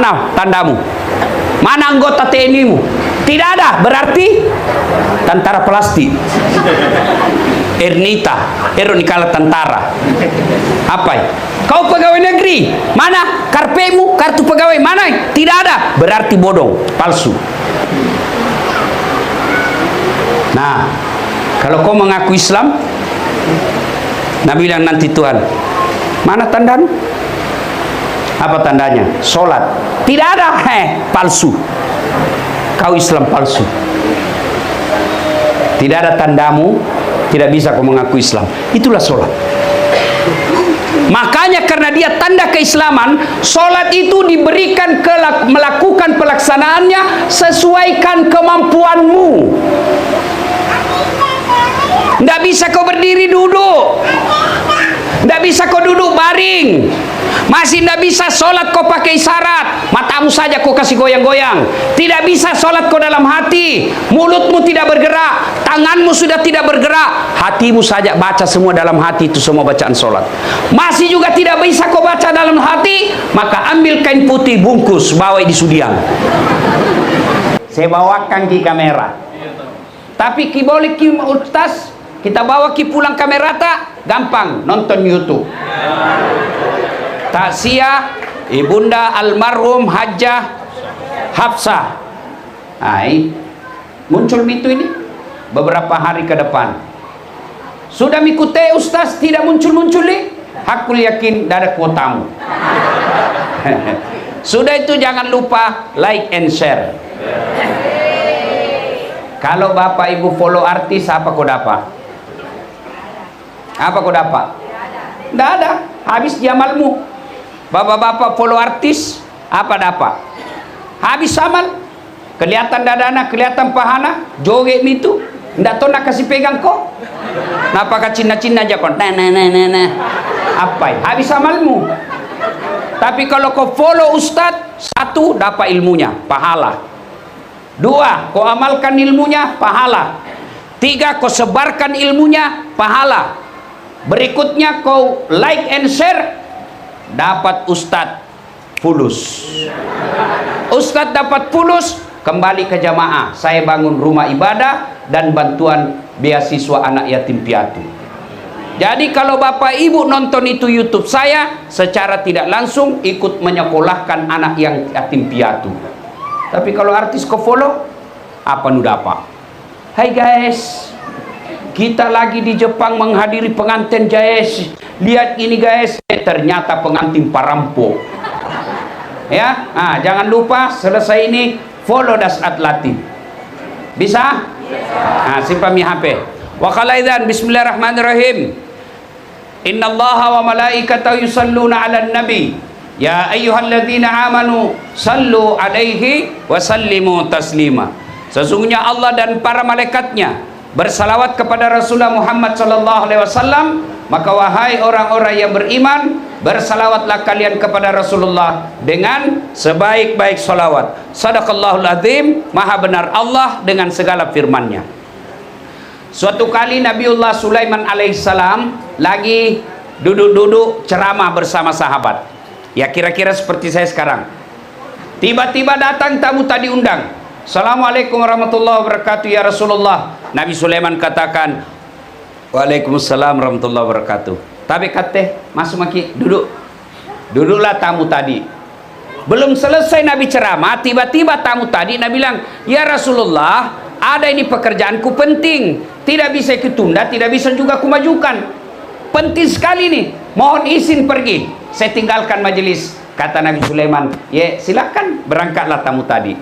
Mana tandamu? Mana anggota TNI-mu? Tidak ada, berarti tentara plastik. Ernita, Eronikala tentara. Apa ya? Kau pegawai negeri, mana karpemu, kartu pegawai, mana? Tidak ada, berarti bodoh, palsu. Nah, kalau kau mengaku Islam, Nabi bilang nanti Tuhan, mana tandamu? Apa tandanya? Sholat. Tidak ada, palsu. Kau Islam palsu. Tidak ada tandamu, tidak bisa kau mengaku Islam. Itulah sholat. Makanya karena dia tanda keislaman, sholat itu diberikan melakukan pelaksanaannya sesuaikan kemampuanmu. Tidak bisa kau berdiri duduk, tidak bisa kau duduk baring, masih tidak bisa sholat kau pakai isyarat, matamu saja kau kasih goyang-goyang. Tidak bisa sholat kau dalam hati, mulutmu tidak bergerak, tanganmu sudah tidak bergerak, hatimu saja baca semua dalam hati, itu semua bacaan sholat. Masih juga tidak bisa kau baca dalam hati, maka ambil kain putih bungkus, bawa di sudiang. Saya bawakan ke kamera. Tapi ki boleh ki ustaz, kita bawa ki pulang kamera tak gampang nonton YouTube. Takziah ibunda almarhum Hajjah Hafsah. Muncul itu ini beberapa hari ke depan. Sudah mengikuti ustaz tidak muncul-muncul nih. Hakul yakin tidak ada kuotamu. Sudah itu jangan lupa like and share. Kalau bapak ibu follow artis, apa kau dapat? Apa kau dapat? Tidak ada, habis jamalmu. Bapak-bapak follow artis, apa dapat? Habis amal. Kelihatan dadana, kelihatan pahana, joget itu. Tidak tahu nak kasih pegang kau. Napa ka cina-cina aja kau? Nah. Apa? Habis amalmu. Tapi kalau kau follow ustadz, satu dapat ilmunya, pahala. Dua, kau amalkan ilmunya, pahala. Tiga, kau sebarkan ilmunya, pahala. Berikutnya kau like and share, dapat ustadz fulus. Ustadz dapat fulus, kembali ke jamaah. Saya bangun rumah ibadah dan bantuan beasiswa anak yatim piatu. Jadi kalau bapak ibu nonton itu YouTube saya, secara tidak langsung ikut menyekolahkan anak yang yatim piatu. Tapi kalau artis kau follow, apa nu dapat? Hai guys, kita lagi di Jepang menghadiri pengantin guys. Lihat ini guys, ternyata pengantin parampok. Ya, jangan lupa selesai ini follow Dasat Latif. Bisa? Simpan mi HP. Wa qalaidan bismillahirrahmanirrahim. Innallaha wa malaikatahu yusalluna 'alan nabi. Ya ayyuhalladzina amanu sallu alaihi wa sallimu taslima. Sesungguhnya Allah dan para malaikatnya bersalawat kepada Rasulullah Muhammad sallallahu alaihi wasallam, maka wahai orang-orang yang beriman, bersalawatlah kalian kepada Rasulullah dengan sebaik-baik salawat. Sadaqallahul azim, maha benar Allah dengan segala firman-Nya. Suatu kali Nabiullah Sulaiman alaihissalam lagi duduk-duduk ceramah bersama sahabat. Ya kira-kira seperti saya sekarang. Tiba-tiba datang tamu tadi undang. Assalamualaikum warahmatullahi wabarakatuh ya Rasulullah. Nabi Sulaiman katakan, Waalaikumsalam warahmatullahi wabarakatuh. Tapi kata, masuk maki, duduk. Duduklah tamu tadi. Belum selesai Nabi ceramah, tiba-tiba tamu tadi Nabi bilang, ya Rasulullah, ada ini pekerjaanku penting. Tidak bisa ketunda, tidak bisa juga kumajukan. Penting sekali nih, mohon izin pergi. Saya tinggalkan majelis. Kata Nabi Sulaiman, ya silakan berangkatlah tamu tadi.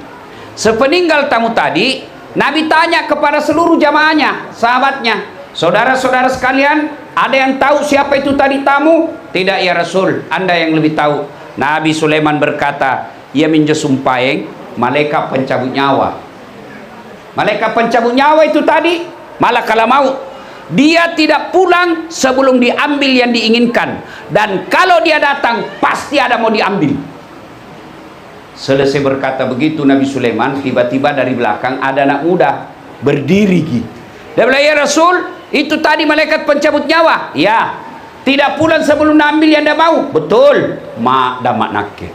Sepeninggal tamu tadi, Nabi tanya kepada seluruh jamaahnya, sahabatnya, saudara-saudara sekalian, ada yang tahu siapa itu tadi tamu? Tidak ya Rasul, Anda yang lebih tahu. Nabi Sulaiman berkata, ia minjesumpaeng malaikat pencabut nyawa. Malaikat pencabut nyawa itu tadi malakal maut. Dia tidak pulang sebelum diambil yang diinginkan, dan kalau dia datang pasti ada mau diambil. Selesai berkata begitu Nabi Sulaiman, tiba-tiba dari belakang ada anak muda berdiri. Dia bilang, ya Rasul, itu tadi malaikat pencabut nyawa. Ya, tidak pulang sebelum ambil yang dia mau. Betul. Mak damak nake.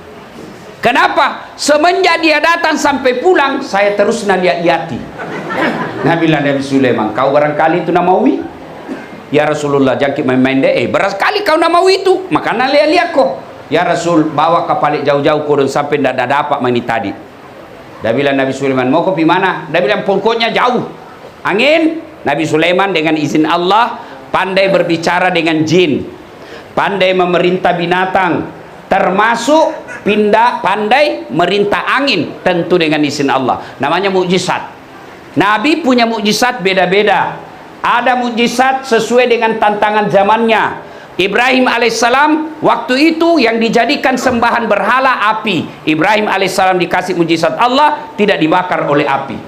Kenapa? Semenjak dia datang sampai pulang, saya terus lihat-lihati. Nabi Sulaiman, kau barangkali itu Namawi? Ya Rasulullah, jangan main-main deh. Barangkali kau Namawi itu, makanya lihat-lihat kok. Ya Rasul, bawa kapal jauh-jauh kurun sampai tidak dapat main tadi. Dia bilang Nabi Sulaiman, mau kopi mana? Dia bilang pokoknya jauh. Angin. Nabi Sulaiman dengan izin Allah pandai berbicara dengan jin, pandai memerintah binatang, termasuk pandai merintah angin, tentu dengan izin Allah. Namanya mukjizat. Nabi punya mukjizat beda-beda. Ada mukjizat sesuai dengan tantangan zamannya. Ibrahim alaihissalam waktu itu yang dijadikan sembahan berhala api. Ibrahim alaihissalam dikasih mukjizat Allah, tidak dibakar oleh api.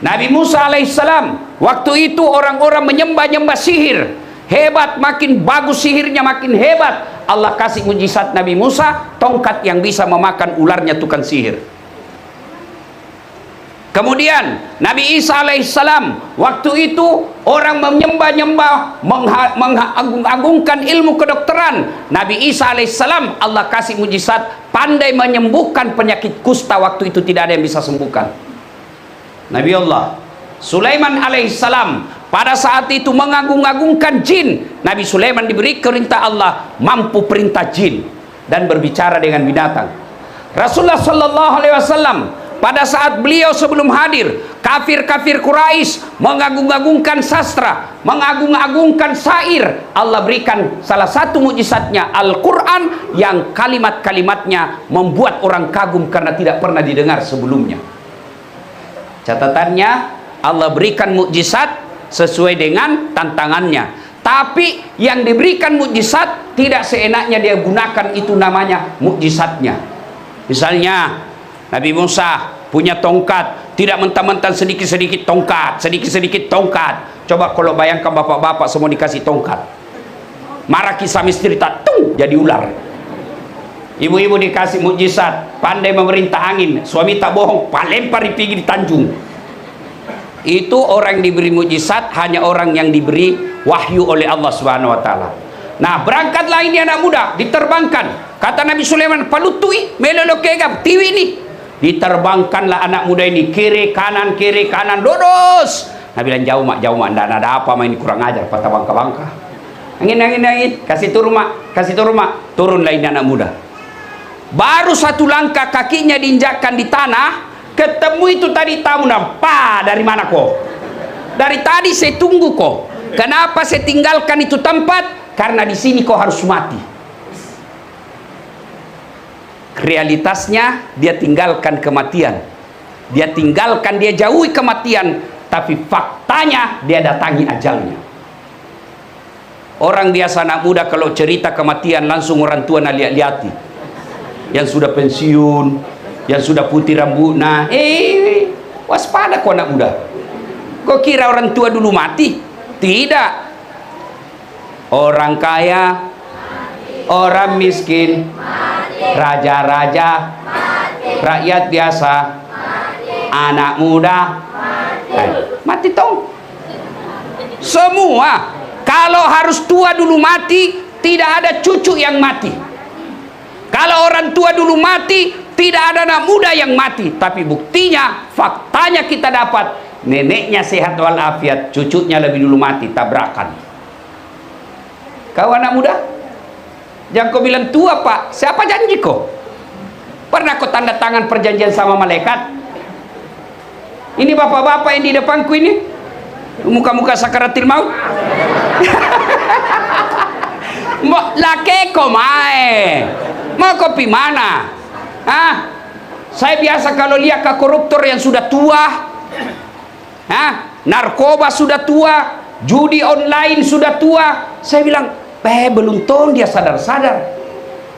Nabi Musa alaihissalam waktu itu orang-orang menyembah-nyembah sihir. Hebat, makin bagus sihirnya, makin hebat. Allah kasih mujizat Nabi Musa, tongkat yang bisa memakan ularnya tukang sihir. Kemudian Nabi Isa alaihissalam waktu itu orang menyembah-nyembah, mengagung-agungkan ilmu kedokteran. Nabi Isa alaihissalam Allah kasih mujizat, pandai menyembuhkan penyakit kusta. Waktu itu tidak ada yang bisa sembuhkan. Nabi Allah Sulaiman alaihissalam pada saat itu mengagung-agungkan jin. Nabi Sulaiman diberi perintah Allah, mampu perintah jin dan berbicara dengan binatang. Rasulullah sallallahu alaihi wasallam pada saat beliau sebelum hadir, kafir-kafir Quraisy mengagung-agungkan sastra, mengagung-agungkan syair. Allah berikan salah satu mukjizatnya Al-Quran yang kalimat-kalimatnya membuat orang kagum karena tidak pernah didengar sebelumnya. Catatannya, Allah berikan mukjizat sesuai dengan tantangannya. Tapi yang diberikan mukjizat tidak seenaknya dia gunakan, itu namanya mukjizatnya. Misalnya Nabi Musa punya tongkat, tidak mentah-mentah sedikit-sedikit tongkat, sedikit-sedikit tongkat. Coba kalau bayangkan bapak-bapak semua dikasih tongkat, marah kisah misteri tak tung jadi ular. Ibu-ibu dikasih mukjizat, pandai memerintah angin, suami tak bohong, lempar di pinggir Tanjung. Itu orang yang diberi mukjizat hanya orang yang diberi wahyu oleh Allah Subhanahu wa taala. Nah, berangkatlah ini anak muda, diterbangkan. Kata Nabi Sulaiman, "Palutui melolokegam tiwi ini." Diterbangkanlah anak muda ini kiri kanan dodos. Nabi bilang, jauh mak, ndak ada apa main kurang ajar, patah bangka-bangka. Angin, kasih turun mak, turunlah ini anak muda. Baru satu langkah kakinya diinjakkan di tanah, ketemu itu tadi tamu. Nampak dari mana kok? Dari tadi saya tunggu kok. Kenapa saya tinggalkan itu tempat? Karena di sini kau harus mati. Realitasnya dia tinggalkan kematian, dia jauhi kematian, tapi faktanya dia datangi ajalnya. Orang biasa anak muda kalau cerita kematian langsung orang tua lihat-lihati, yang sudah pensiun, yang sudah putih rambutnya. Waspada kau anak muda. Kau kira orang tua dulu mati? Tidak. Orang kaya, orang miskin, raja-raja, rakyat biasa, anak muda, mati tong. Semua. Kalau harus tua dulu mati, tidak ada cucu yang mati. Kalau orang tua dulu mati, tidak ada anak muda yang mati. Tapi buktinya, faktanya kita dapat, neneknya sehat walafiat, cucunya lebih dulu mati, tabrakan. Kau anak muda, jangan kau bilang tua pak, siapa janji kau? Pernah kau tanda tangan perjanjian sama malaikat? Ini bapak-bapak yang di depanku ini, muka-muka sakaratil maut. Laki kau mau kopi mana? Saya biasa kalau lihat ke koruptor yang sudah tua, narkoba sudah tua, judi online sudah tua, saya bilang, belum tahu dia sadar-sadar.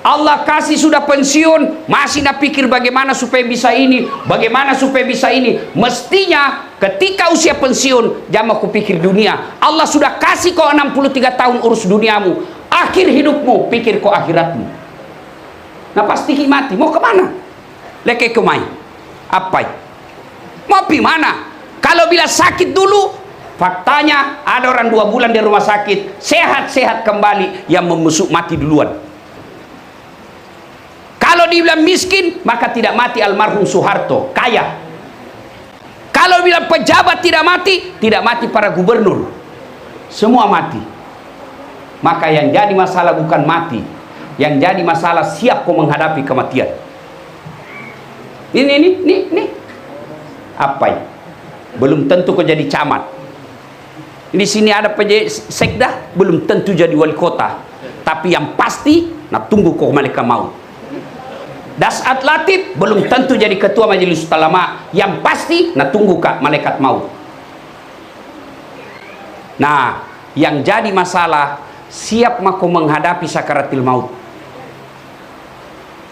Allah kasih sudah pensiun, masih nak pikir bagaimana supaya bisa ini, bagaimana supaya bisa ini. Mestinya ketika usia pensiun, jangan aku pikir dunia. Allah sudah kasih kau 63 tahun urus duniamu. Akhir hidupmu, pikir kau akhiratmu. Nah pasti mati, mau kemana? Leke kemai, apa? Mau pi mana? Kalau bila sakit dulu, faktanya ada orang 2 bulan di rumah sakit, sehat-sehat kembali, yang membusuk mati duluan. Kalau dibilang miskin, maka tidak mati almarhum Soeharto, kaya. Kalau bilang pejabat tidak mati para gubernur, semua mati. Maka yang jadi masalah bukan mati, yang jadi masalah siap kau menghadapi kematian. Ini apa ya? Belum tentu kau jadi camat. Di sini ada sekda, belum tentu jadi wali kota. Tapi yang pasti, nak tunggu kau malaikat maut. Dasat Latif belum tentu jadi ketua majelis ulama. Yang pasti, nak tunggu kak malaikat maut. Nah, yang jadi masalah, siap kau menghadapi sakaratil maut.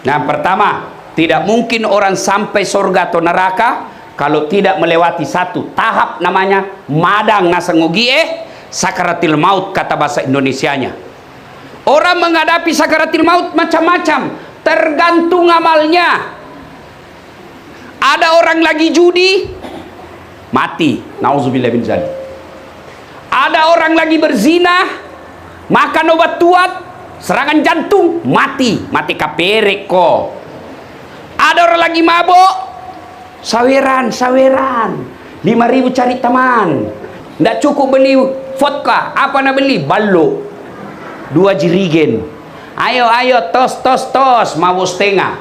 Nah, pertama, tidak mungkin orang sampai surga atau neraka kalau tidak melewati satu tahap namanya madang ngasangogie sakaratil maut, kata bahasa Indonesianya. Orang menghadapi sakaratil maut macam-macam, tergantung amalnya. Ada orang lagi judi, mati, nauzubillah min dzalik. Ada orang lagi berzina, makan obat tuat, serangan jantung, mati kaperek kok. Ada orang lagi mabok, saweran 5.000 cari teman, ndak cukup beli vodka, apa nak beli ballo 2 jirigen, ayo tos mabok setengah.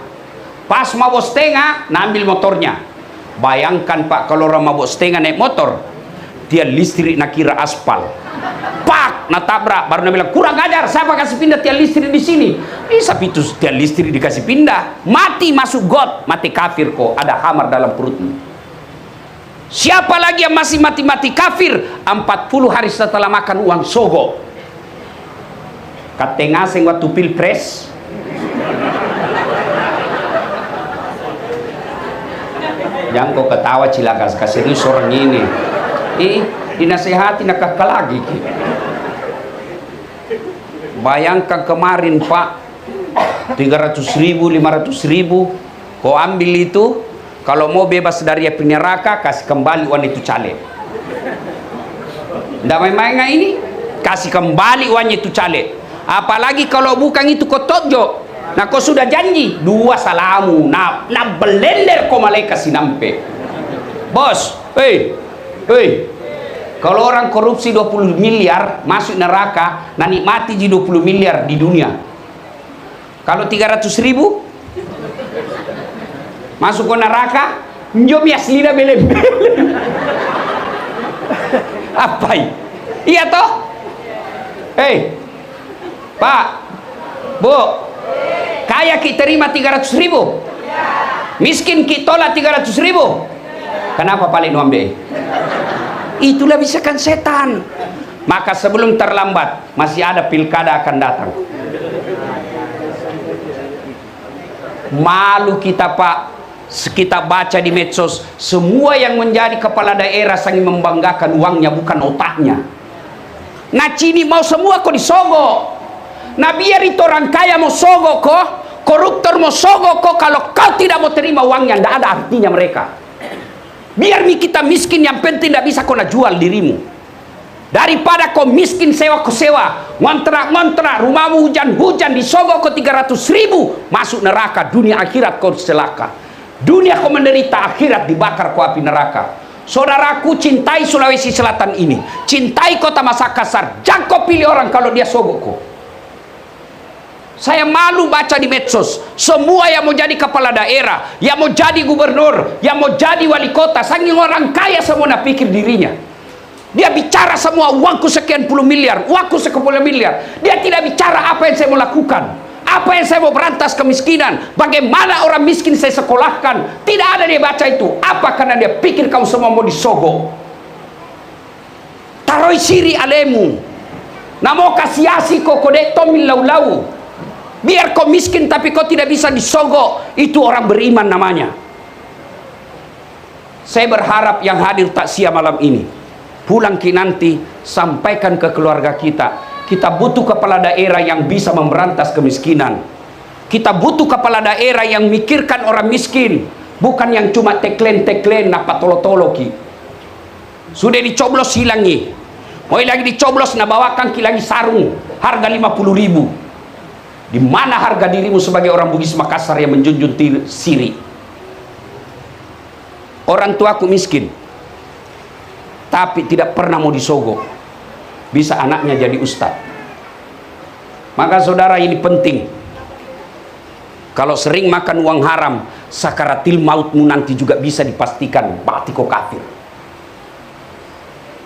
Pas mabok setengah, nak ambil motornya. Bayangkan pak, kalau orang mabok setengah naik motor, dia listrik nak kira aspal, pak, nak tabrak, baru nak bilang kurang ajar, siapa kasih pindah tiang listrik di sini? Bisa itu tiang listrik dikasih pindah, mati masuk got, mati kafir kok, ada hamar dalam perutmu. Siapa lagi yang masih mati kafir? 40 hari setelah makan uang sogo. Katengaseng waktu pilpres, jangan kau ketawa cilakas, serius orang ini. Dinasehati nak kakak lagi. Bayangkan kemarin pak, 300.000, 500.000 kau ambil itu, kalau mau bebas dari api neraka, kasih kembali uang itu caleg. Nggak main-main ini, kasih kembali uangnya itu caleg. Apalagi kalau bukan itu kau tojo, nah kau sudah janji 2 salamu, nah belender kau malaikat sinampe. Bos, kalau orang korupsi 20 miliar masuk neraka, nah nikmati di 20 miliar di dunia. Kalau 300.000 masuk ke neraka, njom yaslina bele-bele. Apa ini? Iya toh? Pak, Bu, kaya kita terima 300.000, miskin kita tolak 300.000. Kenapa paling nuambe? Itulah bisikan setan. Maka sebelum terlambat, masih ada pilkada akan datang. Malu kita pak, kita baca di medsos, semua yang menjadi kepala daerah sangat membanggakan uangnya, bukan otaknya. Nah cini mau semua kok disogok. Nah biar itu orang kaya mau sogok kok, koruptor mau sogok kok, kalau kau tidak mau terima uangnya, tidak ada artinya mereka. Biar kita miskin, yang penting tidak bisa kau nak jual dirimu. Daripada kau miskin sewa, ngontrak, rumahmu hujan-hujan, disogok kau 300.000, masuk neraka, dunia akhirat kau celaka. Dunia kau menderita, akhirat dibakar kau api neraka. Saudaraku, cintai Sulawesi Selatan ini, cintai kota Makassar, jangan kau pilih orang kalau dia sogok kau. Saya malu baca di medsos, semua yang mau jadi kepala daerah, yang mau jadi gubernur, yang mau jadi wali kota, saking orang kaya semua nak pikir dirinya. Dia bicara semua, uangku sekian puluh miliar, uangku sekian puluh miliar. Dia tidak bicara apa yang saya mau lakukan, apa yang saya mau berantas kemiskinan, bagaimana orang miskin saya sekolahkan. Tidak ada dia baca itu. Apa? Karena dia pikir kamu semua mau disogok. Taroi siri alemu, namo kasiasi kokodek tomil lau-lau. Biar kau miskin tapi kau tidak bisa disogok, itu orang beriman namanya. Saya berharap yang hadir takziah malam ini, pulang nanti sampaikan ke keluarga kita. Kita butuh kepala daerah yang bisa memberantas kemiskinan. Kita butuh kepala daerah yang mikirkan orang miskin, bukan yang cuma teklen napa tolo-tolo ki. Sudah dicoblos hilangi, mau lagi dicoblos na bawakan ki lagi sarung harga 50.000. Di mana harga dirimu sebagai orang Bugis Makassar yang menjunjung siri? Orang tuaku miskin, tapi tidak pernah mau disogok. Bisa anaknya jadi ustadz. Maka saudara, ini penting. Kalau sering makan uang haram, sakaratil mautmu nanti juga bisa dipastikan mati kau kafir.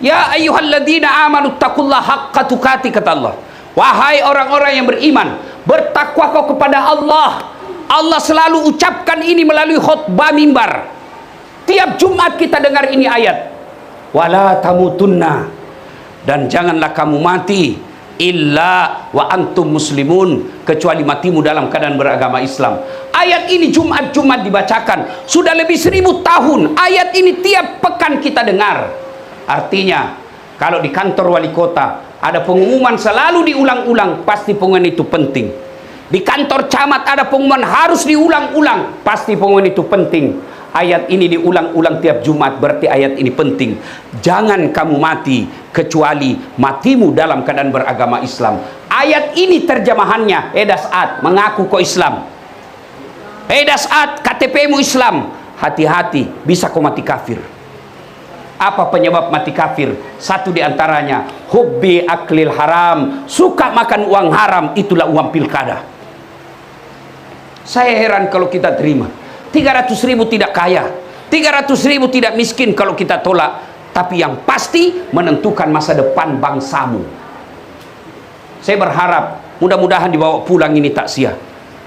Ya ayyuhalladzina amanu taqullaha haqqa tuqatih, kata Allah. Wahai orang-orang yang beriman, bertakwa kau kepada Allah. Allah selalu ucapkan ini melalui khutbah mimbar. Tiap Jumat kita dengar ini ayat. Wala tamutunna, dan janganlah kamu mati illa wa antum muslimun, kecuali matimu dalam keadaan beragama Islam. Ayat ini Jumat-Jumat dibacakan. Sudah lebih 1000 tahun. Ayat ini tiap pekan kita dengar. Artinya, kalau di kantor wali kota ada pengumuman selalu diulang-ulang, pasti pengumuman itu penting. Di kantor camat ada pengumuman harus diulang-ulang, pasti pengumuman itu penting. Ayat ini diulang-ulang tiap Jumat, berarti ayat ini penting. Jangan kamu mati kecuali matimu dalam keadaan beragama Islam. Ayat ini terjemahannya, Saat mengaku kau Islam. Saat KTP-mu Islam, hati-hati bisa kau mati kafir. Apa penyebab mati kafir? Satu diantaranya hubbi aklil haram, suka makan uang haram, itulah uang pilkada. Saya heran kalau kita terima 300.000 tidak kaya, 300.000 tidak miskin kalau kita tolak, tapi yang pasti menentukan masa depan bangsamu. Saya berharap mudah-mudahan dibawa pulang ini takziah.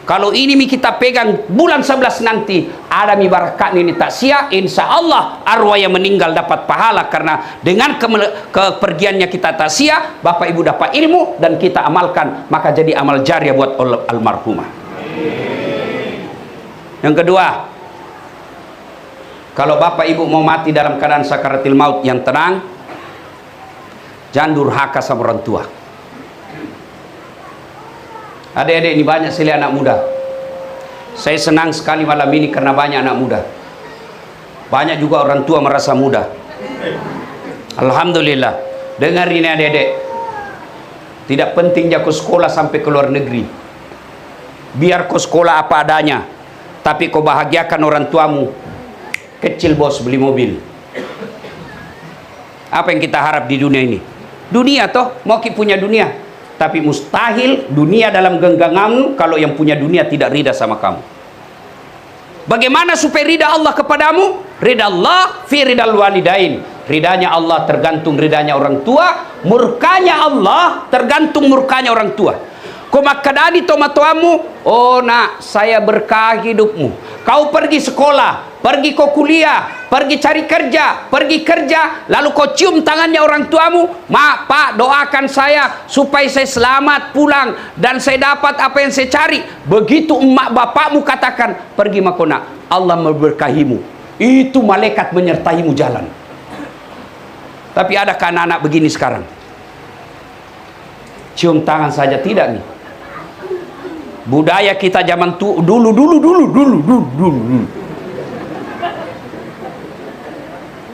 Kalau ini kita pegang bulan 11 nanti, ada barakat ini takziah, insya Allah arwah yang meninggal dapat pahala, karena dengan kepergiannya kita takziah, Bapak Ibu dapat ilmu dan kita amalkan, maka jadi amal jariah buat almarhumah. Yang kedua, kalau Bapak Ibu mau mati dalam keadaan sakaratil maut yang tenang, jangan durhaka sama orang tua. Adik-adik ini banyak sekali anak muda. Saya senang sekali malam ini karena banyak anak muda. Banyak juga orang tua merasa muda. Alhamdulillah. Dengar ini adik-adik. Tidak penting kau sekolah sampai ke luar negeri. Biar kau sekolah apa adanya, tapi kau bahagiakan orang tuamu. Kecil bos beli mobil. Apa yang kita harap di dunia ini? Dunia toh, mau kita punya dunia. Tapi mustahil dunia dalam genggamanmu kalau yang punya dunia tidak rida sama kamu. Bagaimana supaya rida Allah kepadamu? Rida Allah fi ridal walidain. Ridanya Allah tergantung ridanya orang tua. Murkanya Allah tergantung murkanya orang tua. Kau makadani tomatoamu, oh nak, saya berkah hidupmu. Kau pergi sekolah, pergi kau kuliah, pergi cari kerja, pergi kerja, lalu kau cium tangannya orang tuamu, mak, pak, doakan saya supaya saya selamat pulang dan saya dapat apa yang saya cari. Begitu emak bapakmu katakan, pergi makona, Allah memberkahimu. Itu malaikat menyertaimu jalan. Tapi adakah anak-anak begini sekarang? Cium tangan saja tidak nih. Budaya kita zaman dulu.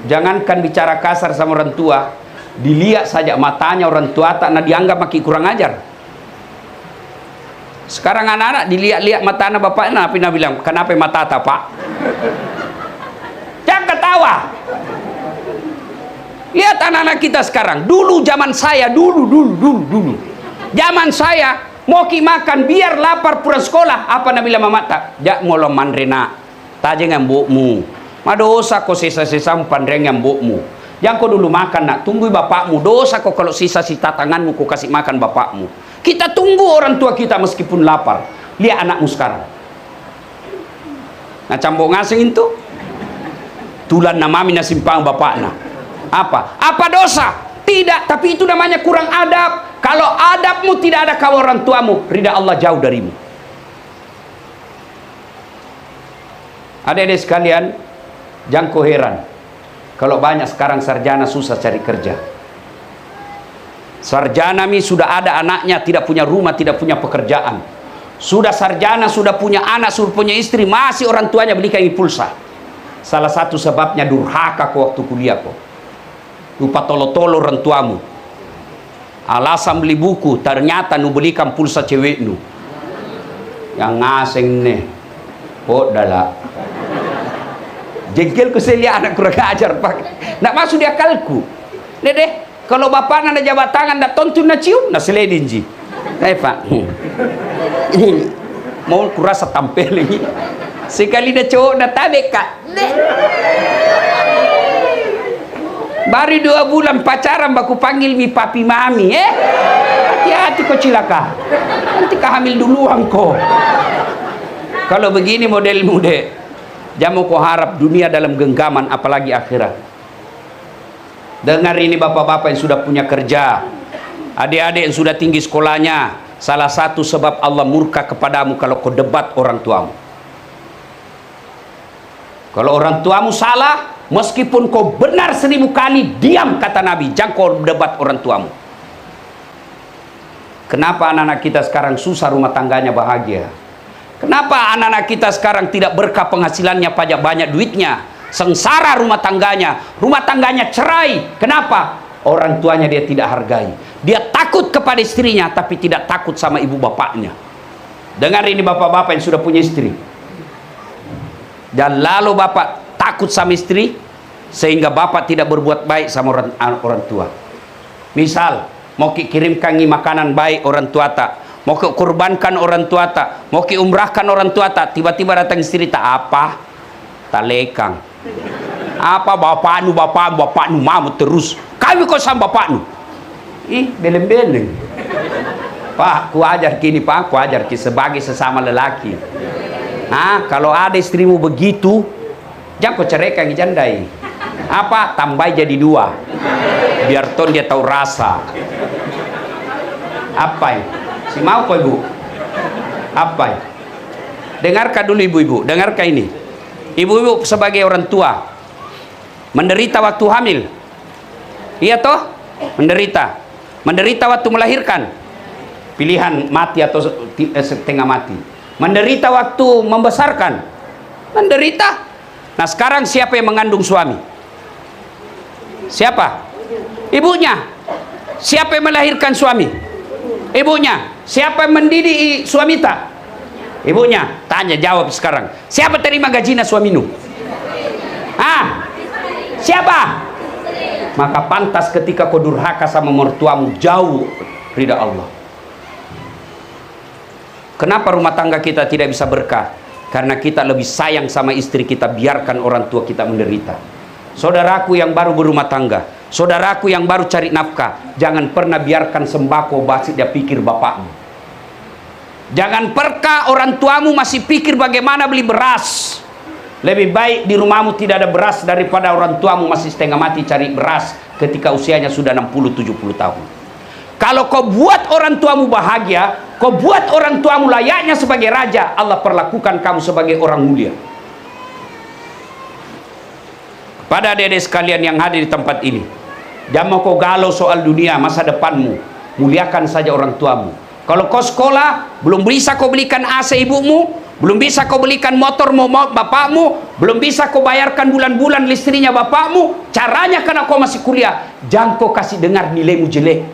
Jangankan bicara kasar sama orang tua, dilihat saja matanya orang tua tak dianggap makin kurang ajar. Sekarang anak-anak dilihat-lihat mata anak bapaknya, Nabi bilang, kenapa mata tak pak? Jangan ketawa. Lihat anak-anak kita sekarang. Dulu zaman saya, dulu. Zaman saya mau ki makan biar lapar pulang sekolah, apa Nabi bilang mamata? Jak ngolom mandrena, taje ngambukmu. Madosa kau sisa-sisa pandreng ngambukmu. Jangan kau dulu makan nak, tunggu bapakmu. Dosa kau kalau sisa-sisa tanganmu kau kasih makan bapakmu. Kita tunggu orang tua kita meskipun lapar. Lihat anakmu sekarang. Nah cambok ngasing itu. Tulan namami nasimpang bapakna. Apa dosa? Tidak, tapi itu namanya kurang adab. Kalau adabmu tidak ada kau orang tuamu, ridha Allah jauh darimu. Adik-adik sekalian, jangan kau heran kalau banyak sekarang sarjana susah cari kerja. Sarjana sudah ada anaknya, tidak punya rumah, tidak punya pekerjaan. Sudah sarjana, sudah punya anak, sudah punya istri, masih orang tuanya belikan pulsa. Salah satu sebabnya durhaka kau waktu kuliah kau. Lupa tolo-tolo orang tuamu. Alasan beli buku, ternyata nu belikan pulsa cewek nu. Yang ngaseng nih. Oh, dala. Jengkel ku selia anak kurang ajar pak. Nak masuk di akalku. Dede, kalau bapak nanda jabat tangan, nak tontun na cium, na seledin ji. Pak. Mau kurasa tampil lagi. Sekali dah cowok dah tabek kak. Baru 2 bulan pacaran baku panggil mi papi mami. Hati-hati kau cilaka. Nanti kau hamil duluan kau. Kalau begini model muda, jamu kau harap dunia dalam genggaman, apalagi akhirat. Dengar ini bapak-bapak yang sudah punya kerja, adik-adik yang sudah tinggi sekolahnya. Salah satu sebab Allah murka kepadamu kalau kau debat orang tuamu. Kalau orang tuamu salah, meskipun kau benar 1000 kali, diam kata Nabi. Jangan kau debat orang tuamu. Kenapa anak-anak kita sekarang susah rumah tangganya bahagia? Kenapa anak-anak kita sekarang tidak berkah penghasilannya, pajak banyak duitnya, sengsara rumah tangganya cerai? Kenapa? Orang tuanya dia tidak hargai. Dia takut kepada istrinya, tapi tidak takut sama ibu bapaknya. Dengar ini bapak-bapak yang sudah punya istri. Dan lalu bapak takut sama istri, sehingga bapak tidak berbuat baik sama orang tua. Misal, mau kirimkan makanan baik orang tua tak, mau kurbankan orang tua tak, mau umrahkan orang tua tak, tiba-tiba datang istri tak apa, tak lekang. Apa bapaknu mamu terus, kami kau sama bapaknu. Beleng-beleng. Pak, ku ajar kini pak, ku ajar kini sebagai sesama lelaki. Kalau ada istrimu begitu, jangan kau ceraikan jandai. Apa? Tambah jadi 2. Biar ton dia tahu rasa. Apa ini? Si mau kau ibu? Apa ini? Dengarkan dulu ibu-ibu, dengarkan ini. Ibu-ibu sebagai orang tua, menderita waktu hamil. Iya toh? Menderita. Menderita waktu melahirkan. Pilihan mati atau setengah mati. Menderita waktu membesarkan. Menderita. Nah sekarang siapa yang mengandung suami? Siapa? Ibunya. Siapa yang melahirkan suami? Ibunya. Siapa yang mendidik suami tak? Ibunya. Tanya jawab sekarang. Siapa terima gajinya suaminu? Siapa? Maka pantas ketika kau durhaka sama mertuamu, jauh ridha Allah. Kenapa rumah tangga kita tidak bisa berkah? Karena kita lebih sayang sama istri kita, biarkan orang tua kita menderita. Saudaraku yang baru berumah tangga, saudaraku yang baru cari nafkah, jangan pernah biarkan sembako basi dia pikir bapakmu. Jangan pernah orang tuamu masih pikir bagaimana beli beras. Lebih baik di rumahmu tidak ada beras daripada orang tuamu masih setengah mati cari beras ketika usianya sudah 60-70 tahun. Kalau kau buat orang tuamu bahagia, kau buat orang tuamu layaknya sebagai raja, Allah perlakukan kamu sebagai orang mulia. Pada adik-adik sekalian yang hadir di tempat ini, jangan kau galau soal dunia, masa depanmu. Muliakan saja orang tuamu. Kalau kau sekolah, belum bisa kau belikan AC ibumu, belum bisa kau belikan motor bapakmu, belum bisa kau bayarkan bulan-bulan listrinya bapakmu, caranya karena kau masih kuliah, jangan kau kasih dengar nilaimu jelek.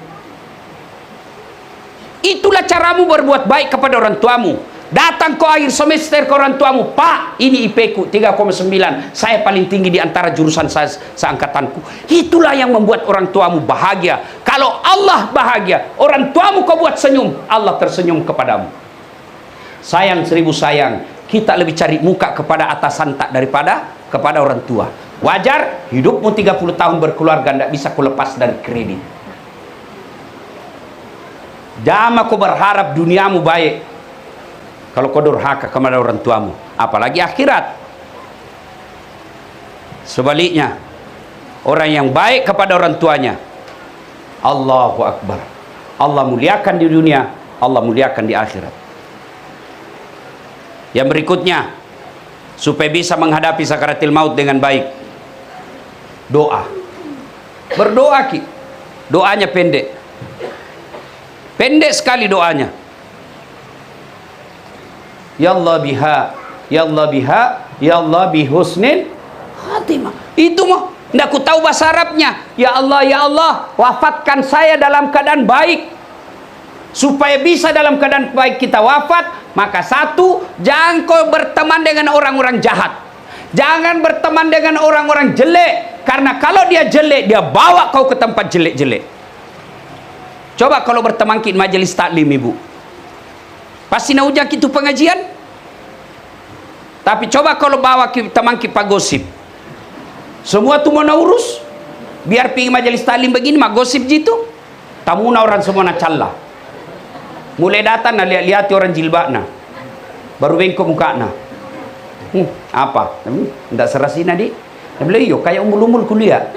Itulah caramu berbuat baik kepada orang tuamu. Datang kau akhir semester ke orang tuamu, Pak, ini IP ku 3,9, saya paling tinggi di antara jurusan saya seangkatanku. Itulah yang membuat orang tuamu bahagia. Kalau Allah bahagia, orang tuamu kau buat senyum, Allah tersenyum kepadamu. Sayang 1000 sayang, kita lebih cari muka kepada atasan tak daripada kepada orang tua. Wajar hidupmu 30 tahun berkeluarga, tidak bisa kau lepas dari kredit. Jangan kau berharap duniamu baik kalau kau durhaka kepada orang tuamu, apalagi akhirat. Sebaliknya, orang yang baik kepada orang tuanya, Allahu Akbar, Allah muliakan di dunia, Allah muliakan di akhirat. Yang berikutnya, supaya bisa menghadapi sakaratil maut dengan baik, doa. Berdoa ki, doanya pendek. Pendek sekali doanya. Ya Allah biha, ya Allah biha, ya Allah bihusnil khatimah. Itu mah ndak ku tahu bahasa Arabnya. Ya Allah, wafatkan saya dalam keadaan baik. Supaya bisa dalam keadaan baik kita wafat, Maka satu, jangan kau berteman dengan orang-orang jahat. Jangan berteman dengan orang-orang jelek. Karena kalau dia jelek, dia bawa kau ke tempat jelek-jelek. Coba kalau berteman ke majelis taklim, ibu, pasti nak ujak itu pengajian. Tapi coba kalau bawa teman kita gosip, semua tu mau urus. Biar pergi majelis taklim begini mak gosip gitu, tamuna orang semua nak calla. Mulai datang nak lihat orang jilbab na, baru bengkok muka na. Apa? Ndak serasi nadi? Dia bilang iyo kayak umul-umul kuliah.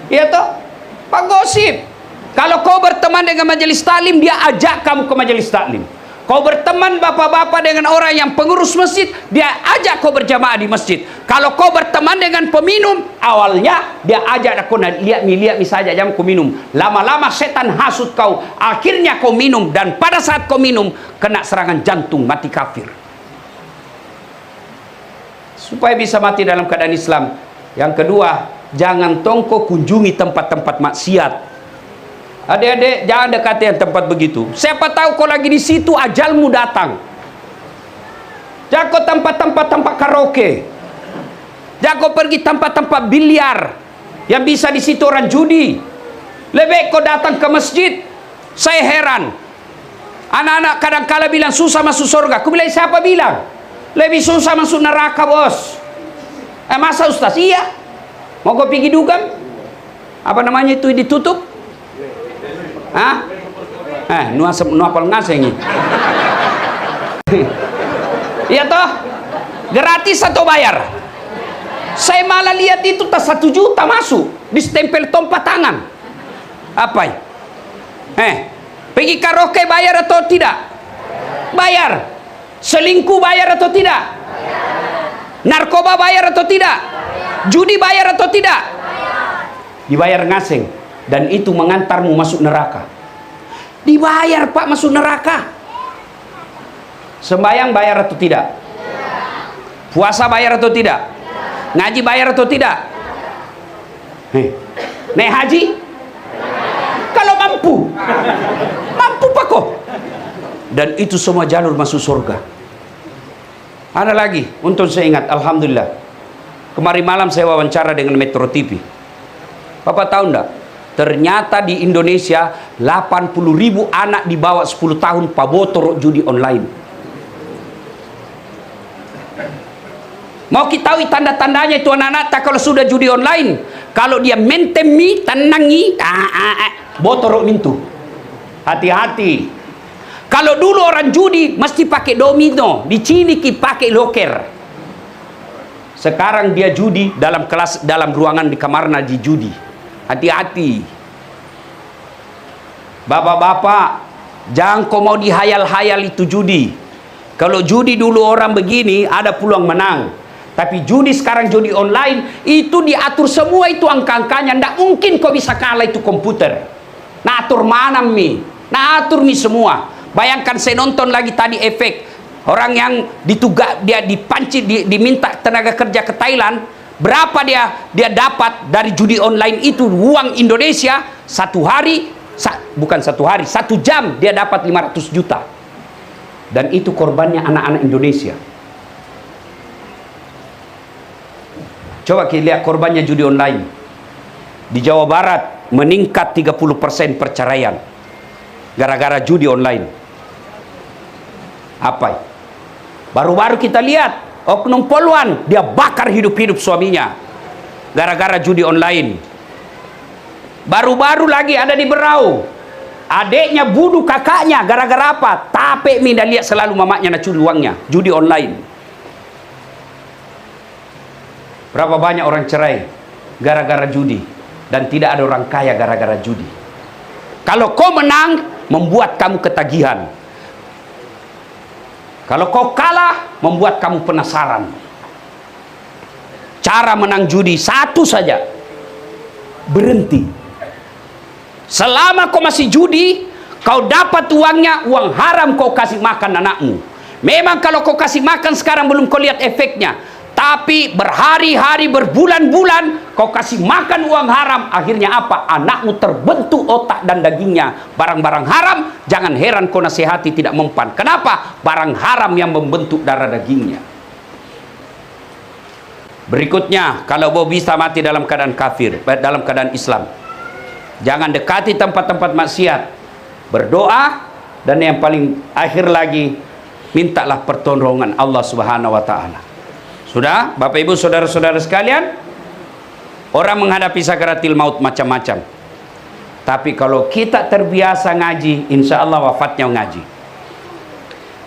Iya toh, pak gosip. Kalau kau berteman dengan majelis taklim, dia ajak kamu ke majelis taklim. Kau berteman bapak-bapak dengan orang yang pengurus masjid, dia ajak kau berjamaah di masjid. Kalau kau berteman dengan peminum, awalnya dia ajak kau lihat mi saja jam kau minum. Lama-lama setan hasut kau, akhirnya kau minum, dan pada saat kau minum kena serangan jantung, mati kafir. Supaya bisa mati dalam keadaan Islam. Yang kedua, jangan tongko kunjungi tempat-tempat maksiat. Adik-adik, jangan dekati yang tempat begitu. Siapa tahu kau lagi di situ, ajalmu datang. Jangan kau tempat karaoke. Jangan kau pergi tempat-tempat biliar yang bisa di situ orang judi. Lebih kau datang ke masjid. Saya heran. Anak-anak kadang-kala bilang susah masuk surga. Aku bilang siapa bilang? Lebih susah masuk neraka, bos. Masa Ustaz? Iya. Mau kau pergi dugam? Apa namanya itu ditutup? Hah? Nuapal ngasih. Iya toh? Gratis atau bayar? Saya malah lihat itu tak 1 juta masuk, distempel tompa tangan. Apa ya? Pergi karaoke bayar atau tidak? Bayar. Selingkuh bayar atau tidak? Narkoba bayar atau tidak? Judi bayar atau tidak? Dibayar ngasing. Dan itu mengantarmu masuk neraka. Dibayar pak masuk neraka. Sembayang bayar atau tidak? Puasa bayar atau tidak? Ngaji bayar atau tidak? Naik haji? Kalau mampu. Mampu pak kok. Dan itu semua jalur masuk surga. Ada lagi, untuk saya ingat, alhamdulillah. Kemarin malam saya wawancara dengan Metro TV. Bapak tahu enggak? Ternyata di Indonesia 80.000 anak di bawah 10 tahun pabotor judi online. Mau kita tahu tanda-tandanya itu anak-anak tak kalau sudah judi online. Kalau dia mentemi, tenangi, botor mintu. Hati-hati. Kalau dulu orang judi mesti pakai domino, di sini pakai loker. Sekarang dia judi dalam kelas, dalam ruangan di kamarnya di judi. Hati-hati. Bapak-bapak, jangan kau mau dihayal-hayal itu judi. Kalau judi dulu orang begini ada peluang menang. Tapi judi sekarang, judi online, itu diatur semua itu angka-angkanya. Tidak mungkin kau bisa kalah itu komputer. Nah atur mana mi? Nah atur mi semua. Bayangkan saya nonton lagi tadi efek. Orang yang dia dipanci, diminta tenaga kerja ke Thailand. Berapa dia dapat dari judi online itu uang Indonesia 1 hari, bukan 1 hari, 1 jam dia dapat 500 juta. Dan itu korbannya anak-anak Indonesia. Coba kita lihat korbannya judi online. Di Jawa Barat meningkat 30% perceraian gara-gara judi online. Apa? Baru-baru kita lihat oknum poluan, dia bakar hidup-hidup suaminya gara-gara judi online. Baru-baru lagi ada di Berau, adeknya bunuh kakaknya gara-gara apa? Tapi minda lihat selalu mamanya nak curi uangnya, judi online. Berapa banyak orang cerai gara-gara judi, dan tidak ada orang kaya gara-gara judi. Kalau kau menang, membuat kamu ketagihan. Kalau kau kalah, membuat kamu penasaran. Cara menang judi satu saja, berhenti. Selama kau masih judi, kau dapat uangnya, uang haram kau kasih makan anakmu. Memang kalau kau kasih makan sekarang belum kau lihat efeknya. Tapi berhari-hari, berbulan-bulan kau kasih makan uang haram, akhirnya apa? Anakmu terbentuk otak dan dagingnya barang-barang haram. Jangan heran kau nasihati tidak mempan. Kenapa? Barang haram yang membentuk darah dagingnya. Berikutnya, kalau kau bisa mati dalam keadaan kafir, dalam keadaan Islam, jangan dekati tempat-tempat maksiat. Berdoa, dan yang paling akhir lagi, mintalah pertolongan Allah Subhanahu wa taala. Sudah, Bapak Ibu, saudara-saudara sekalian, orang menghadapi sakaratil maut macam-macam. Tapi kalau kita terbiasa ngaji, insya Allah wafatnya ngaji.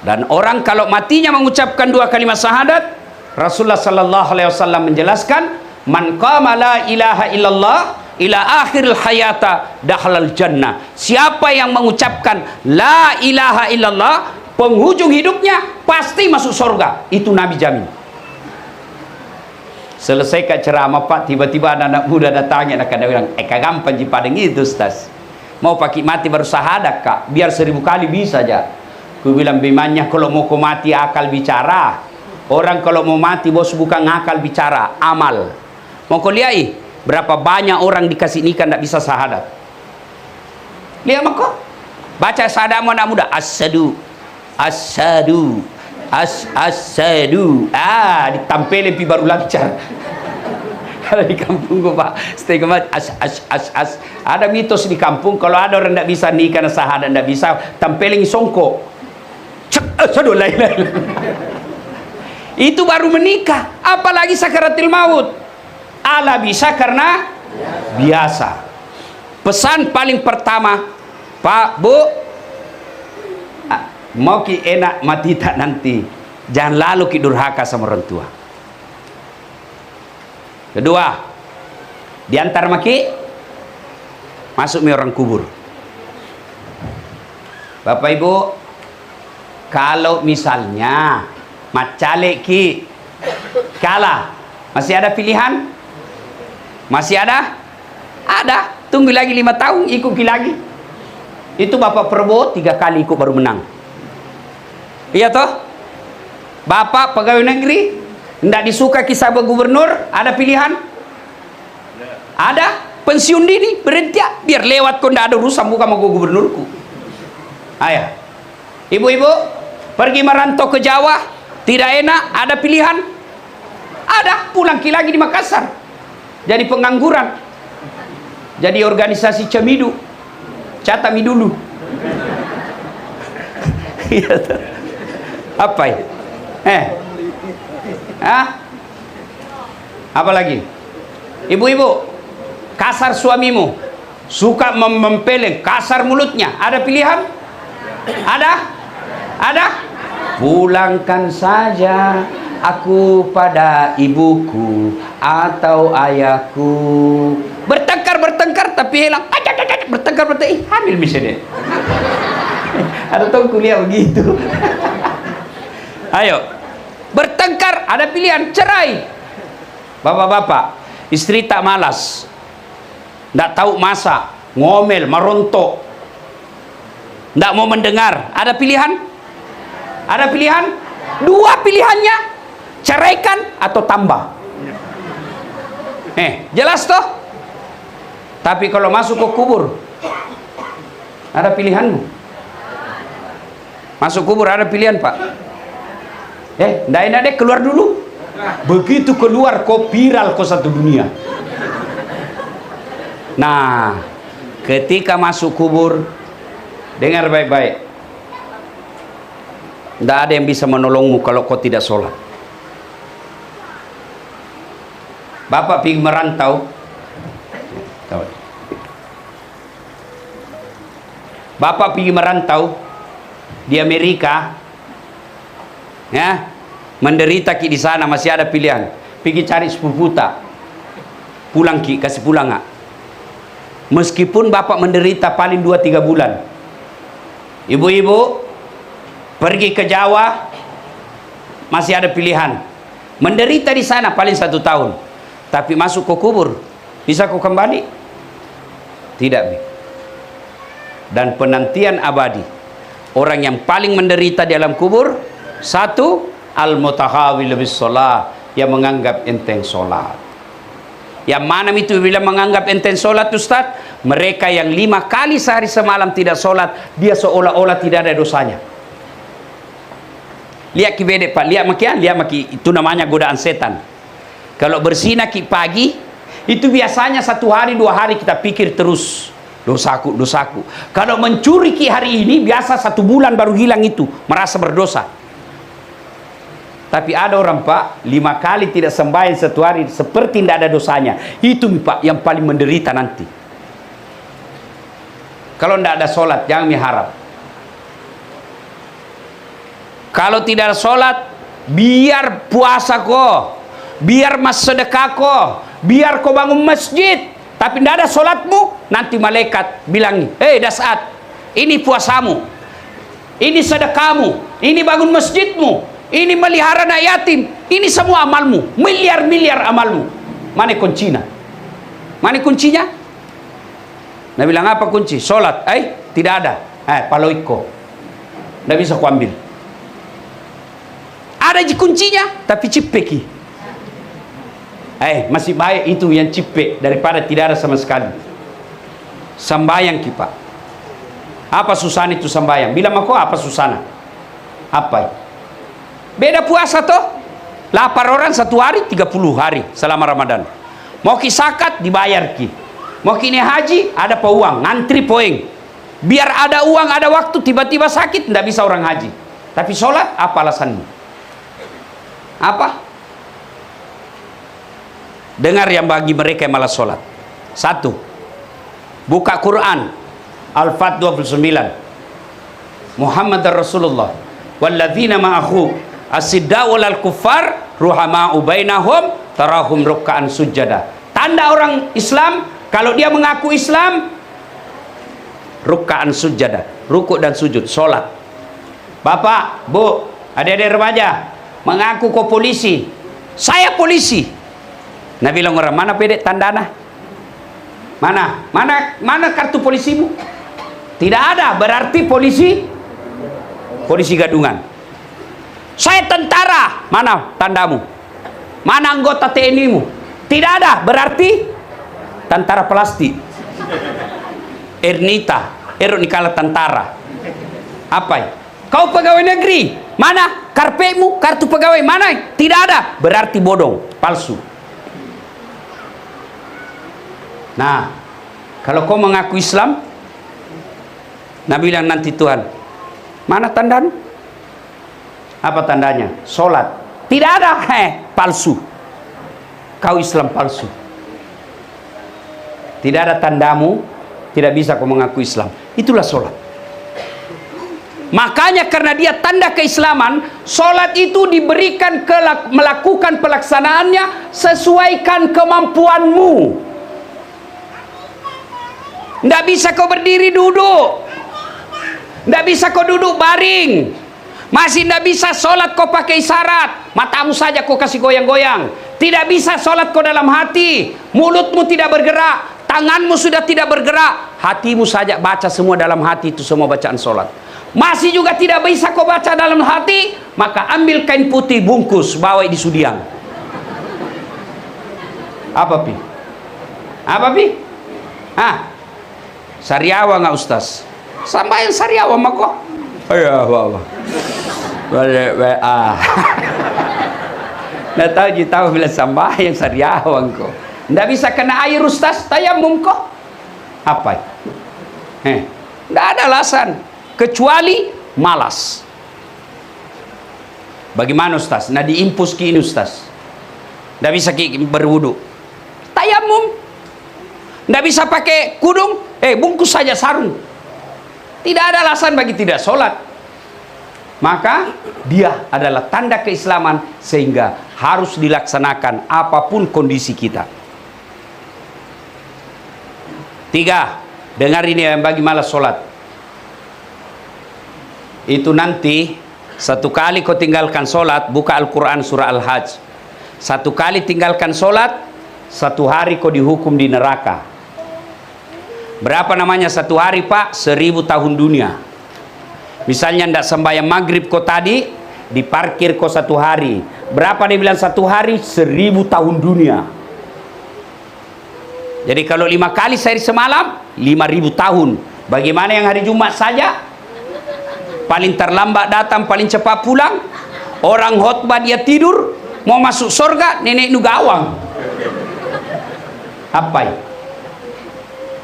Dan orang kalau matinya mengucapkan 2 kalimat syahadat, Rasulullah sallallahu alaihi wasallam menjelaskan, man qama la ilaha illallah ila akhiril hayata dakhalal jannah. Siapa yang mengucapkan la ilaha illallah penghujung hidupnya pasti masuk surga. Itu Nabi jamin. Selesai kat ceramah Pak, tiba-tiba ada anak muda datangnya, nak ada bilang, gampang ji padeng itu Ustaz. Mau pakai mati baru syahadat Kak, biar 1000 kali bisa aja. Ku bilang bimanya kalau mau kau mati akal bicara. Orang kalau mau mati bos bukan akal bicara, amal. Mau kau lihat berapa banyak orang dikasih nikah tidak bisa syahadat. Lihat mako. Baca syahadatmu anak muda, asyhadu asyhadu asyhadu, ditampilin pi baru lancar. Kalau di kampung gua Pak, setengah ada mitos di kampung, kalau ada orang tidak bisa nikah dan syahadat tidak bisa, tampilin songkok. Asyhadu la ilaha illallah. Itu baru menikah, apalagi sakaratil maut. Ala bisa karena biasa. Pesan paling pertama, Pak, Bu, mau ki enak mati tak nanti, jangan lalu ki durhaka sama orang tua. Kedua, diantar maki masuk mi orang kubur. Bapak Ibu, kalau misalnya macale ki kalah, masih ada pilihan? Masih ada? Ada. Tunggu lagi 5 tahun, ikut ki lagi. Itu Bapak Prabowo 3 kali ikut baru menang. Iya toh? Bapak pegawai negeri tidak disuka kisah gubernur, ada pilihan? Ada. Pensiun dini, berhenti biar lewat kau tidak ada urusan bukan sama gubernurku. Ayah, ibu-ibu pergi merantau ke Jawa, tidak enak, ada pilihan? Ada. Pulang lagi di Makassar, jadi pengangguran, jadi organisasi cemidu, catami dulu. Apa ya? Apa lagi? Ibu-ibu, kasar suamimu, suka mempeleng, kasar mulutnya, ada pilihan? Ada? Ada? Pulangkan saja aku pada ibuku atau ayahku. Bertengkar tapi hilang. Bertengkar hamil misalnya. Ada tahu kuliah begitu. Ayo, bertengkar, ada pilihan, cerai. Bapak-bapak, istri tak malas, tidak tahu masak, ngomel, merontok, tidak mau mendengar, ada pilihan? Ada pilihan? 2 pilihannya, ceraikan atau tambah. Jelas toh? Tapi kalau masuk ke kubur, ada pilihanmu. Masuk kubur ada pilihan Pak. Ndak enak deh, keluar dulu. Begitu keluar kau viral kau satu dunia. Nah, ketika masuk kubur, dengar baik-baik. Ndak ada yang bisa menolongmu kalau kau tidak sholat. Bapak pergi merantau. Bapak pergi merantau di Amerika, ya, menderita ki di sana, masih ada pilihan. Pergi cari sepupu tak, pulang ki, kasih pulang nggak? Meskipun bapak menderita paling 2-3 bulan. Ibu-ibu pergi ke Jawa, masih ada pilihan. Menderita di sana paling 1 tahun, tapi masuk ke kubur, bisa kau kembali? Tidak. Dan penantian abadi. Orang yang paling menderita di alam kubur, 1, al-mutahawil bis shalah, yang menganggap enteng sholat. Yang mana itu bila menganggap enteng sholat Ustaz? Mereka yang 5 kali sehari semalam tidak sholat, dia seolah-olah tidak ada dosanya. Lihat kibede Pak, lihat maki, itu namanya godaan setan. Kalau berzina ki pagi, itu biasanya 1 hari 2 hari kita pikir terus, dosaku. Kalau mencuri ki hari ini, biasa 1 bulan baru hilang itu, merasa berdosa. Tapi ada orang Pak, 5 kali tidak sembahyang 1 hari, seperti tidak ada dosanya. Itu Pak yang paling menderita nanti. Kalau tidak ada sholat, jangan miharap. Kalau tidak ada sholat, biar puasa kok, biar mas sedekah kok, biar kau bangun masjid, tapi tidak ada sholatmu, nanti malaikat bilang, Dasat, ini puasamu, ini sedekahmu, ini bangun masjidmu, ini melihara anak yatim, ini semua amalmu, miliar-miliar amalmu. Mana kuncinya? Mana kuncinya? Nabi bilang apa kunci? Sholat. Tidak ada. Paloiko. Tidak bisa kuambil. Ada kuncinya, tapi cipeki. Masih baik itu yang cipek daripada tidak ada sama sekali. Sembayang kita. Apa susah itu sembayang? Bilang aku apa susahnya? Apa? Beda puasa toh. 8 orang 1 hari 30 hari selama Ramadan. Mau ki zakat dibayar ki. Mau kini haji ada uang, ngantri poeng. Biar ada uang, ada waktu, tiba-tiba sakit tidak bisa orang haji. Tapi sholat apa alasanmu? Apa? Dengar yang bagi mereka yang malas sholat. 1, buka Quran Al-Fat 29, Muhammad Rasulullah walladzina ma'ahu asidda'u lal kuffar ruhama'u bainahum tarahum ruk'an sujada. Tanda orang Islam kalau dia mengaku Islam, ruk'an sujada, rukuk dan sujud, sholat. Bapak, Bu, adik-adik remaja mengaku kau polisi, saya polisi. Nabi bilang orang, mana pedek tandana? Mana kartu polisimu? Tidak ada, berarti polisi gadungan. Saya tentara, mana tandamu? Mana anggota TNI-mu? Tidak ada, berarti tentara plastik. Ernita, Nikala tentara. Apa ya? Kau pegawai negeri, mana karpetmu, kartu pegawai, mana? Tidak ada, berarti bodong, palsu. Nah, kalau kau mengaku Islam, Nabi bilang nanti Tuhan, mana tandanya? Apa tandanya? Sholat. Tidak ada, palsu. Kau Islam palsu. Tidak ada tandamu, tidak bisa kau mengaku Islam. Itulah sholat. Makanya karena dia tanda keislaman, sholat itu diberikan melakukan pelaksanaannya sesuaikan kemampuanmu. Tidak bisa kau berdiri duduk, tidak bisa kau duduk baring, masih tidak bisa sholat kau pakai isyarat, matamu saja kau kasih goyang-goyang. Tidak bisa sholat kau dalam hati, mulutmu tidak bergerak, tanganmu sudah tidak bergerak, hatimu saja baca semua dalam hati, itu semua bacaan sholat. Masih juga tidak bisa kau baca dalam hati, maka ambil kain putih bungkus, bawa di sudiang. Apa pi? Apa pi? Sariawa nggak Ustaz? Sampai yang sariawa mah kok? Iya, bawa. Balik. Nggak tahu bila sampai yang sariawa kok. Nggak bisa kena air Ustaz, tayamum kok? Apa? Nggak ada alasan kecuali malas. Bagaimana Ustaz? Nah diimpus ki ini Ustaz. Nggak bisa ki berwudu. Tayamum. Nggak bisa pakai kudung. Bungkus saja sarung. Tidak ada alasan bagi tidak sholat. Maka dia adalah tanda keislaman sehingga harus dilaksanakan apapun kondisi kita. 3, dengar ini yang bagi malas sholat. Itu nanti 1 kali kau tinggalkan sholat, buka Al-Quran surah Al-Hajj. 1 kali tinggalkan sholat, 1 hari kau dihukum di neraka. Berapa namanya 1 hari Pak? 1000 tahun dunia. Misalnya ndak sembahyang maghrib kau tadi, diparkir kau 1 hari. Berapa dia bilang satu hari? 1000 tahun dunia. Jadi kalau 5 kali sehari semalam, 5000 tahun. Bagaimana yang hari Jumat saja? Paling terlambat datang, paling cepat pulang. Orang khotbah dia tidur, mau masuk surga, nenek nu gawang. Apa ya?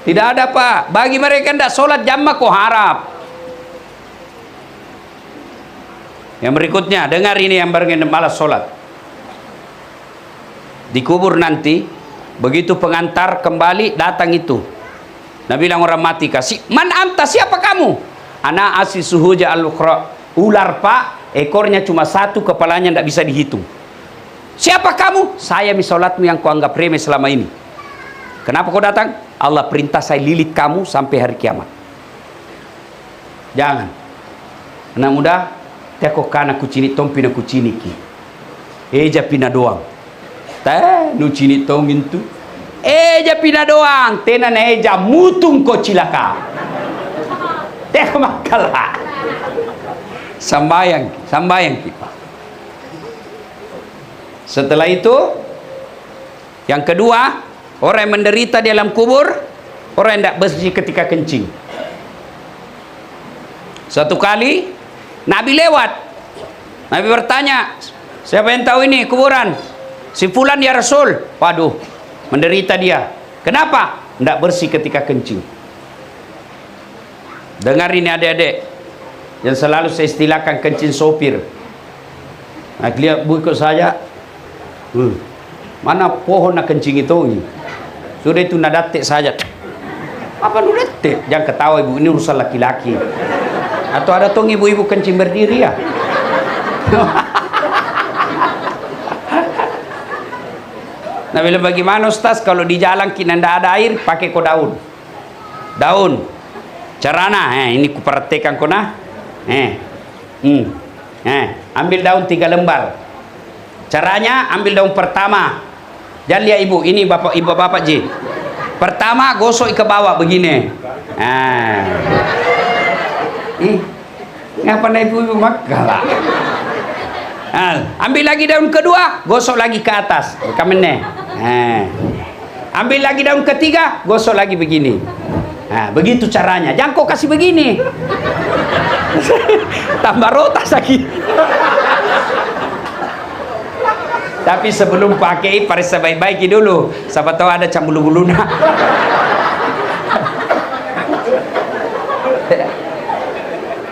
Tidak ada Pak. Bagi mereka tidak sholat jamaah kok harap. Yang berikutnya, dengar ini yang barengan malas sholat. Dikubur nanti, begitu pengantar kembali datang itu. Nabi bilang orang mati kasih, man anta, siapa kamu? Ana asi suhuja al-ukhra. Ular Pak, ekornya cuma satu, kepalanya tidak bisa dihitung. Siapa kamu? Saya misolatmu yang kau anggap remeh selama ini. Kenapa kau datang? Allah perintah saya lilit kamu sampai hari kiamat. Jangan. Anak muda, teko kana kucini tompi na kucini ki. Eja pina doang. Teh nu cini tong itu. Eja pina doang, tenan eja mutung ko cilaka. Teh makalah. Sambayang kita. Setelah itu, yang kedua, orang yang menderita di alam kubur, orang yang tidak bersih ketika kencing. Satu kali Nabi lewat, Nabi bertanya, siapa yang tahu ini kuburan? Si fulan ya Rasul. Waduh, menderita dia. Kenapa? Tidak bersih ketika kencing. Dengar ini adik-adik, yang selalu saya istilahkan kencing sopir. Nah, lihat buku saya, mana pohon nak kencing itu? Sudah itu nadatik saja. Apa nu detik? Jangan ketawa ibu, ini urusan laki-laki. Atau ada tong ibu-ibu kencing berdiri ya? Nah, bila bagaimana Ustaz kalau di jalan kita tidak ada air, pakai ko daun. Daun. Carana, ini kuperhatikan ko nah. Ambil daun 3 lembar. Caranya ambil daun pertama. Jangan lihat ibu, ini bapak Ji. Pertama gosok ke bawah begini. Ngapa na ibu makalah? Ambil lagi daun kedua, gosok lagi ke atas. Kamene. Ambil lagi daun ketiga, gosok lagi begini. Begitu caranya. Jangan kau kasih begini. Tambah rotas lagi. Tapi sebelum pakai, periksa baik-baik dulu. Siapa tahu ada cambulu-buluna.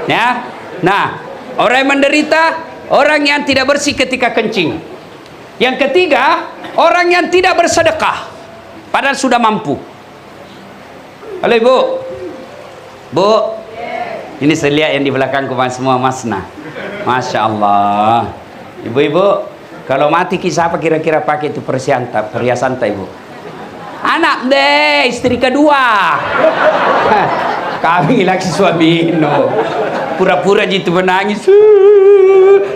Ya. Nah, orang yang menderita, orang yang tidak bersih ketika kencing. Yang ketiga, orang yang tidak bersedekah padahal sudah mampu. Halo Ibu. Bu. Ini saya lihat yang di belakangku semua masna. Masya Allah. Ibu-ibu, kalau mati kisah apa kira-kira pakai itu perhiasan Ibu? Anak deh, istri kedua. Kami lagi suami no. Pura-pura gitu menangis.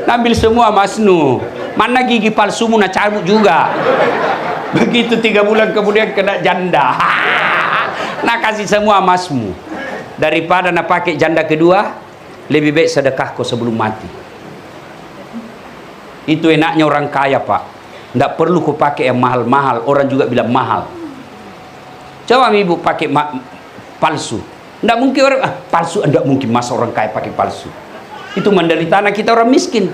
Ambil semua masnu. Mana gigi palsumu nak cabut juga. Begitu 3 bulan kemudian kena janda. Nak kasih semua masmu. Daripada nak pakai janda kedua, lebih baik sedekah kau sebelum mati. Itu enaknya orang kaya Pak. Tidak perlu kau pakai yang mahal-mahal. Orang juga bilang mahal. Coba ibu pakai palsu. Tidak mungkin orang palsu. Tidak mungkin masa orang kaya pakai palsu. Itu menderita anak kita orang miskin.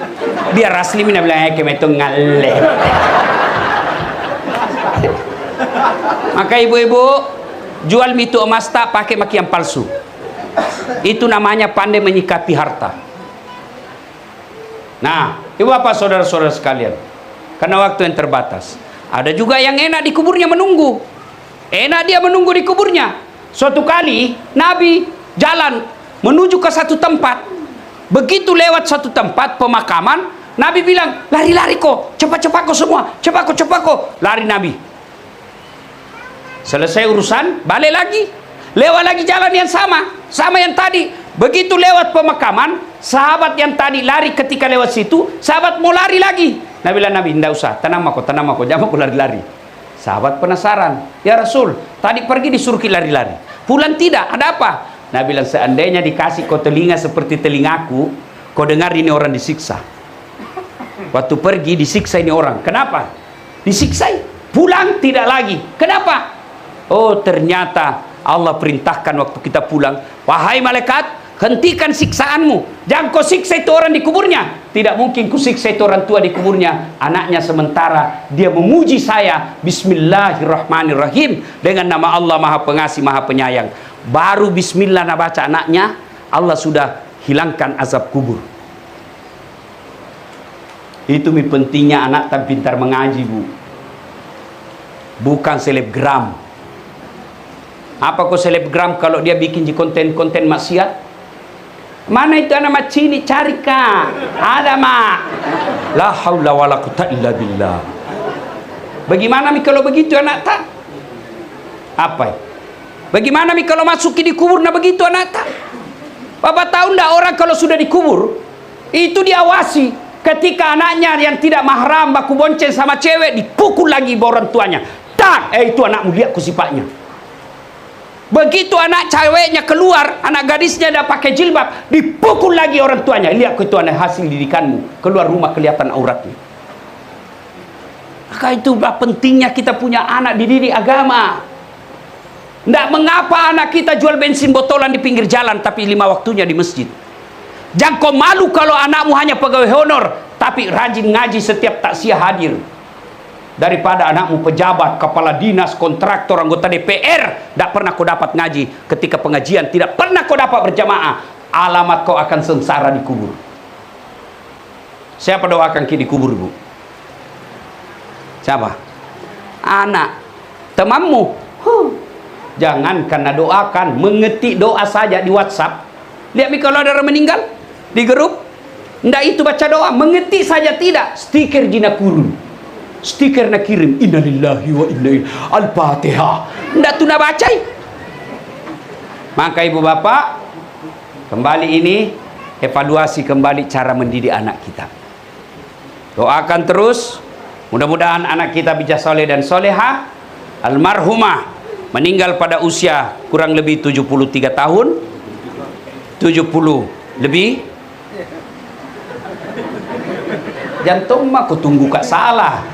Biar asli mina bilang itu ngaleh. Maka ibu-ibu jual mitu emas tak pakai maki yang palsu. Itu namanya pandai menyikapi harta. Nah, ibu apa saudara-saudara sekalian, karena waktu yang terbatas, ada juga yang enak di kuburnya menunggu. Enak dia menunggu di kuburnya. Suatu kali Nabi jalan menuju ke satu tempat. Begitu lewat satu tempat pemakaman, Nabi bilang, lari-lari kok, cepat-cepat kok semua, cepat kok. Lari Nabi. Selesai urusan, balik lagi. Lewat lagi jalan yang sama yang tadi. Begitu lewat pemakaman, sahabat yang tadi lari ketika lewat situ, sahabat mau lari lagi. Nabi bilang, Nabi, tidak usah, tenang aku, jangan aku lari-lari. Sahabat penasaran, ya Rasul, tadi pergi disuruh lari-lari, pulang tidak, ada apa? Nabi bilang, seandainya dikasih kau telinga seperti telingaku, kau dengar ini orang disiksa. Waktu pergi disiksa ini orang. Kenapa? Disiksai. Pulang tidak lagi. Kenapa? Oh, ternyata Allah perintahkan waktu kita pulang, wahai malaikat, hentikan siksaanmu. Jangan kau siksa itu orang di kuburnya. Tidak mungkin ku siksa itu orang tua di kuburnya. Anaknya sementara dia memuji saya, Bismillahirrahmanirrahim, dengan nama Allah Maha Pengasih Maha Penyayang. Baru Bismillah nak baca anaknya, Allah sudah hilangkan azab kubur. Itu pentingnya anak tak pintar mengaji, Bu. Bukan selebgram. Apa kok selebgram kalau dia bikin di konten-konten maksiat? Mana itu anak macini? Cari kak. Ada mak. La haula wala quwwata illa billah. Bagaimana mi kalau begitu anak tak? Apa? Bagaimana mi kalau masuki di kubur na begitu anak tak? Bapak tahu ndak orang kalau sudah dikubur itu diawasi. Ketika anaknya yang tidak mahram baku bonceng sama cewek dipukul lagi orang tuanya. Tak, itu anakmu, lihat sifatnya. Begitu anak ceweknya keluar, anak gadisnya dah pakai jilbab, dipukul lagi orang tuanya. Lihat itu anak hasil didikanmu, keluar rumah kelihatan auratnya. Maka itu pentingnya kita punya anak dididik agama. Tidak mengapa anak kita jual bensin botolan di pinggir jalan tapi 5 waktunya di masjid. Jangan kau malu kalau anakmu hanya pegawai honor tapi rajin ngaji setiap takziah hadir. Daripada anakmu pejabat, kepala dinas, kontraktor, anggota DPR, tidak pernah kau dapat ngaji. Ketika pengajian tidak pernah kau dapat berjamaah, alamat kau akan sengsara di kubur. Siapa doakan ki di kubur, Bu? Siapa? Anak. Temanmu. Jangan karena doakan, mengetik doa saja di WhatsApp. Lihat kalau ada orang meninggal di grup, ndak itu baca doa, mengetik saja tidak, stiker jina kurun, stiker nak kirim innalillahi wa inna ilaihi al-fatihah, ndak tu nak baca. Maka ibu bapak, kembali ini evaluasi kembali cara mendidik anak kita. Doakan terus, mudah-mudahan anak kita bisa soleh dan soleha. Almarhumah meninggal pada usia kurang lebih 73 tahun, 70 lebih. Jantung mah aku tunggu kak salah.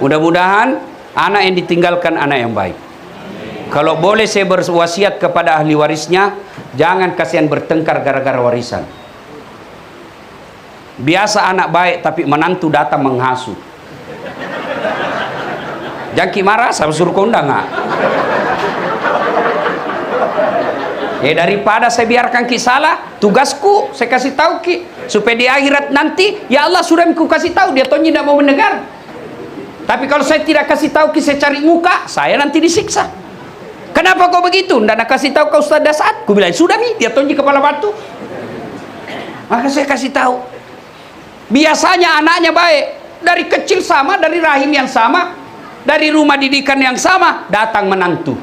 Mudah-mudahan anak yang ditinggalkan anak yang baik. Kalau boleh saya berwasiat kepada ahli warisnya, jangan kasihan bertengkar gara-gara warisan. Biasa anak baik tapi menantu datang menghasut. Jangan marah, saya suruh kondang nggak? Daripada saya biarkan ki salah, tugasku saya kasih tahu ki supaya di akhirat nanti ya Allah sudah aku kasih tahu, dia tahu tidak mau mendengar. Tapi kalau saya tidak kasih tahu ki, saya cari muka, saya nanti disiksa. Kenapa kau begitu? Tidak nak kasih tahu kau Ustaz Dasat? Ku bilang sudah mi, dia tahu kepala batu. Maka saya kasih tahu. Biasanya anaknya baik, dari kecil sama, dari rahim yang sama, dari rumah didikan yang sama, datang menantu.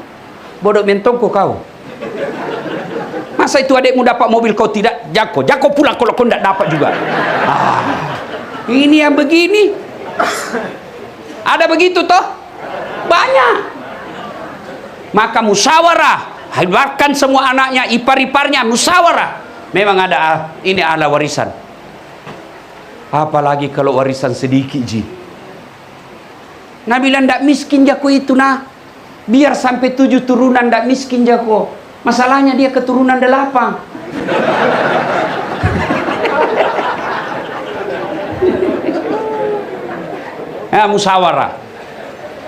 Bodoh mentongku kau. Masa itu adikmu dapat mobil kau tidak? Jako pulang kalau kau tidak dapat juga. Ini yang begini. Ada begitu toh? Banyak. Maka musyawarah, hebatkan semua anaknya, ipar-iparnya, musyawarah. Memang ada ini ala warisan. Apalagi kalau warisan sedikit ji. Nabi bilang ndak miskin jako itu nah. Biar sampai 7 turunan ndak miskin jako. Masalahnya dia keturunan 8. Musyawarah.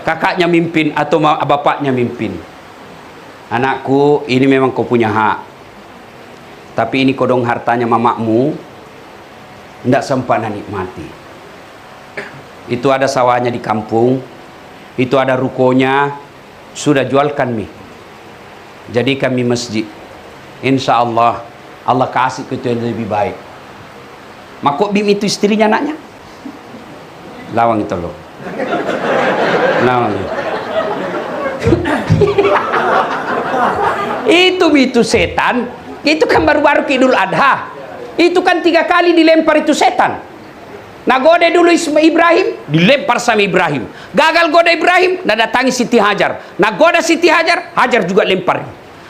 Kakaknya mimpin atau bapaknya mimpin. Anakku, ini memang kau punya hak. Tapi ini kodong hartanya mamakmu, ndak sempat nikmati. Itu ada sawahnya di kampung, itu ada rukonya, sudah jualkan mi. Jadi kami masjid. Insya Allah, Allah kasih ke itu yang lebih baik. Makok bim itu istrinya anaknya. Lawang itu loh. Lawang. Itu setan. Itu kan baru-baru ke Idul Adha. Itu kan 3 kali dilempar itu setan. Nah goda dulu Ibrahim, dilempar sama Ibrahim. Gagal goda Ibrahim, nah datangi Siti Hajar. Nah goda Siti Hajar, Hajar juga lempar.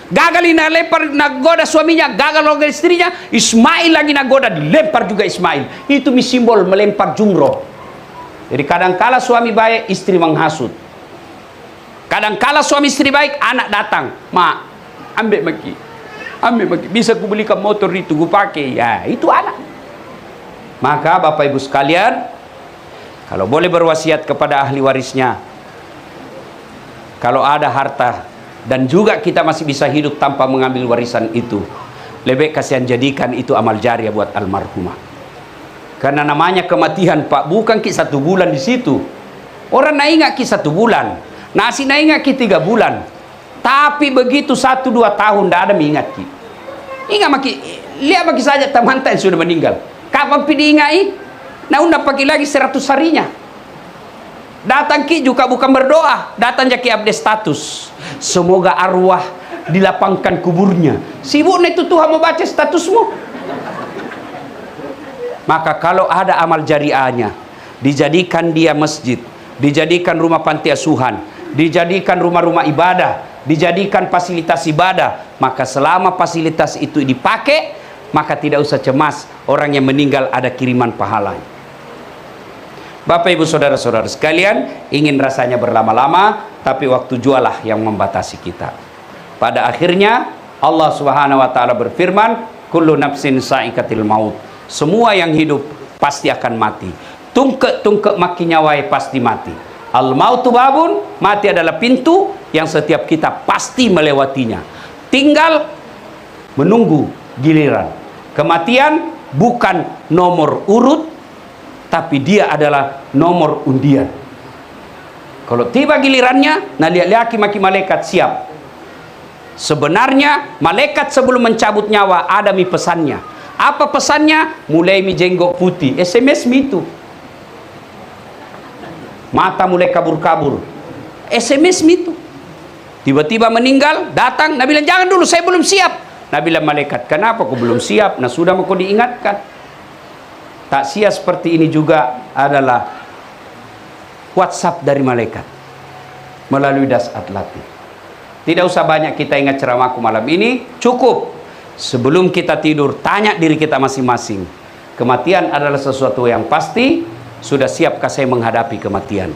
Gagal ini lempar, nagoda suaminya, gagal oleh istrinya. Ismail lagi nagoda, dilempar juga Ismail. Itu simbol melempar jumroh. Jadi kadangkala suami baik, istri menghasut. Kadangkala suami istri baik, anak datang, "Ma, ambil maki, bisa ku belikan motor itu, ku pakai." Ya, itu anak. Maka Bapak Ibu sekalian, kalau boleh berwasiat kepada ahli warisnya, kalau ada harta dan juga kita masih bisa hidup tanpa mengambil warisan itu, lebih kasihan jadikan itu amal jariah buat almarhumah. Karena namanya kematian, Pak, bukan ki 1 bulan di situ. Orang nak ingat ki 1 bulan, nasi nak ingat ki 3 bulan. Tapi begitu 1-2 tahun tidak ada mengingat ki. Ingat maki, lihat maki saja teman yang sudah meninggal. Kapan pi diingai? Nah, unda pakai lagi 100 harinya. Datang ki juga bukan berdoa, datang jaki update status. Semoga arwah dilapangkan kuburnya. Sibuk itu Tuhan mau baca statusmu. Maka kalau ada amal jariahnya, dijadikan dia masjid, dijadikan rumah panti asuhan, dijadikan rumah-rumah ibadah, dijadikan fasilitas ibadah, maka selama fasilitas itu dipakai, maka tidak usah cemas orang yang meninggal ada kiriman pahala. Bapak Ibu saudara-saudara sekalian, ingin rasanya berlama-lama, tapi waktu jualah yang membatasi kita. Pada akhirnya Allah Subhanahu wa taala berfirman, kullu nafsin sa'iqatil maut. Semua yang hidup pasti akan mati. Tungkek maki nyawai pasti mati. Al mautu babun, mati adalah pintu yang setiap kita pasti melewatinya. Tinggal menunggu giliran. Kematian bukan nomor urut, tapi dia adalah nomor undian. Kalau tiba gilirannya, nah lihat maki malaikat siap. Sebenarnya malaikat sebelum mencabut nyawa ada pesannya. Apa pesannya? Mulai jenggot putih. SMS itu. Mata mulai kabur-kabur. SMS itu. Tiba-tiba meninggal, datang, Nabi bilang, "Jangan dulu, saya belum siap." Nabi bilang, "Malaikat, kenapa kau belum siap? Nah, sudah mau kau diingatkan." Takziah seperti ini juga adalah WhatsApp dari malaikat melalui Dasat Latif. Tidak usah banyak kita ingat ceramahku malam ini, cukup sebelum kita tidur tanya diri kita masing-masing, kematian adalah sesuatu yang pasti. Sudah siapkah saya menghadapi kematian?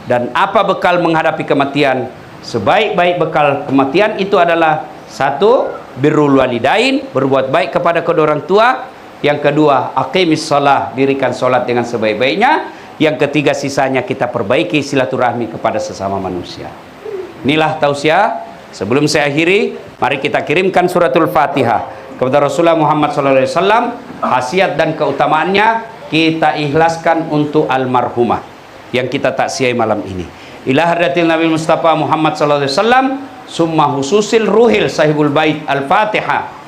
Dan apa bekal menghadapi kematian? Sebaik-baik bekal kematian itu adalah 1, birrul walidain, berbuat baik kepada kedua orang tua. Yang kedua, aqimis shalah, dirikan sholat dengan sebaik-baiknya. Yang ketiga, sisanya kita perbaiki silaturahmi kepada sesama manusia. Inilah tausiah. Sebelum saya akhiri, mari kita kirimkan suratul Fatihah kepada Rasulullah Muhammad SAW. Khasiat dan keutamaannya kita ikhlaskan untuk almarhumah yang kita taksiai malam ini. Ila hadratil Nabi Mustafa Muhammad SAW, summa hususil ruhil sahibul bait al-Fatihah.